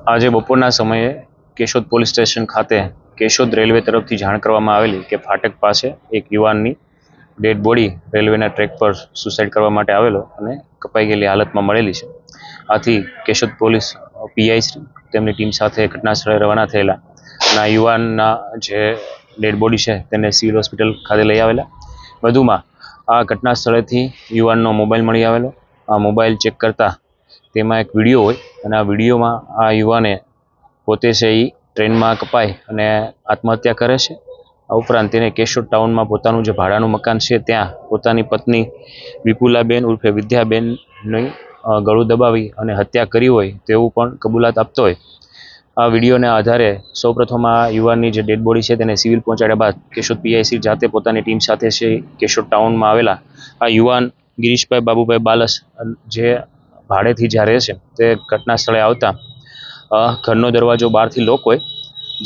આજે બપોરના સમયે કેશોદ પોલીસ સ્ટેશન ખાતે કેશોદ રેલવે તરફથી જાણ કરવામાં આવેલી કે ફાટક પાસે એક યુવાનની ડેડ બોડી રેલવેના ટ્રેક પર સુસાઇડ કરવા માટે આવેલો અને કપાઈ ગયેલી હાલતમાં મળેલી છે. આથી કેશોદ પોલીસ પીઆઈ શ્રી તેમની ટીમ સાથે ઘટના સ્થળે રવાના થયેલા અને આ યુવાનના જે ડેડ બોડી છે તેને સિવિલ હોસ્પિટલ ખાતે લઈ આવેલા. વધુમાં આ ઘટના સ્થળેથી યુવાનનો મોબાઈલ મળી આવેલો. આ મોબાઈલ ચેક કરતા તેમાં એક વિડીયો હોય અને આ વિડીયોમાં આ યુવાને પોતે છે એ ટ્રેનમાં કપાય અને આત્મહત્યા કરે છે. આ ઉપરાંત તેને કેશોદ ટાઉનમાં પોતાનું જે ભાડાનું મકાન છે ત્યાં પોતાની પત્ની વિપુલાબેન ઉર્ફે વિદ્યાબેનની ગળું દબાવી અને હત્યા કરી હોય તેવું પણ કબૂલાત આપતો હોય. આ વિડીયોના આધારે સૌપ્રથમ આ યુવાનની જે ડેડ બોડી છે તેને સિવિલ પહોંચાડ્યા બાદ કેશોદ પીઆઈસી જાતે પોતાની ટીમ સાથે છે કેશોદ ટાઉનમાં આવેલા આ યુવાન ગિરીશભાઈ બાબુભાઈ બાલસ જે ભાડેથી જ્યાં રહે છે તે ઘટના સ્થળે આવતા ઘરનો દરવાજો બહારથી લોક હોય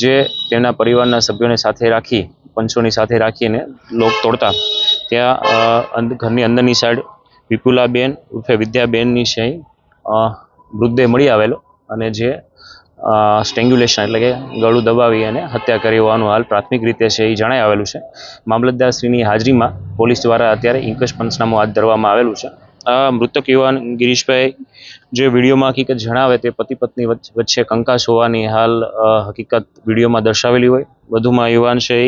જે તેમના પરિવારના સભ્યોને સાથે રાખી પંચોની સાથે રાખીને લોક તોડતા ત્યાં ઘરની અંદરની સાઈડ વિપુલાબેન ઉર્ફે વિદ્યાબેનની છે મૃતદેહ મળી આવેલો અને જે સ્ટ્રેંગ્યુલેશન એટલે કે ગળું દબાવી અને હત્યા કરી હોવાનું હાલ પ્રાથમિક રીતે છે એ જણાઈ આવેલું છે. મામલતદારશ્રીની હાજરીમાં પોલીસ દ્વારા અત્યારે ઇન્ક્વેસ્ટ પંચનામું હાથ ધરવામાં આવેલું છે. આ મૃતક યુવાન ગિરીશભાઈ જે વિડીયોમાં હકીકત જણાવે તે પતિ પત્ની વચ્ચે કંકાસ હોવાની હાલ હકીકત વિડીયોમાં દર્શાવેલી હોય. વધુમાં યુવાન છે એ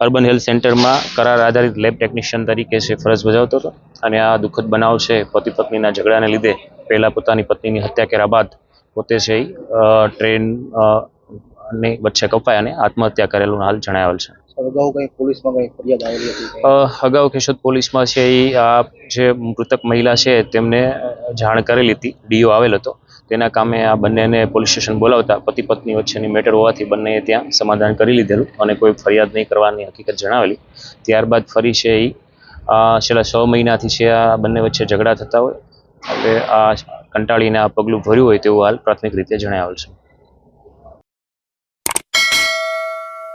અર્બન હેલ્થ સેન્ટરમાં કરાર આધારિત લેબ ટેકનિશિયન તરીકે છે ફરજ બજાવતો હતો અને આ દુઃખદ બનાવ છે પતિ પત્નીના ઝઘડાને લીધે પહેલાં પોતાની પત્નીની હત્યા કર્યા બાદ પોતે છે ટ્રેન ની વચ્ચે કપાય અને આત્મહત્યા કરેલું હાલ જણાવેલ છે. અગાઉ કેશોદ પોલીસમાં છે એ આ જે મૃતક મહિલા છે તેમને જાણ કરેલી હતી. ડીઓ આવેલ હતો તેના કામે આ બંનેને પોલીસ સ્ટેશન બોલાવતા પતિ પત્ની વચ્ચેની મેટર હોવાથી બંનેએ ત્યાં સમાધાન કરી લીધેલું અને કોઈ ફરિયાદ નહીં કરવાની હકીકત જણાવેલી. ત્યારબાદ ફરી છે એ છેલ્લા 6 મહિનાથી છે આ બંને વચ્ચે ઝઘડા થતા હોય એટલે આ કંટાળીને આ પગલું ભર્યું હોય તેવું હાલ પ્રાથમિક રીતે જણાવેલ છે.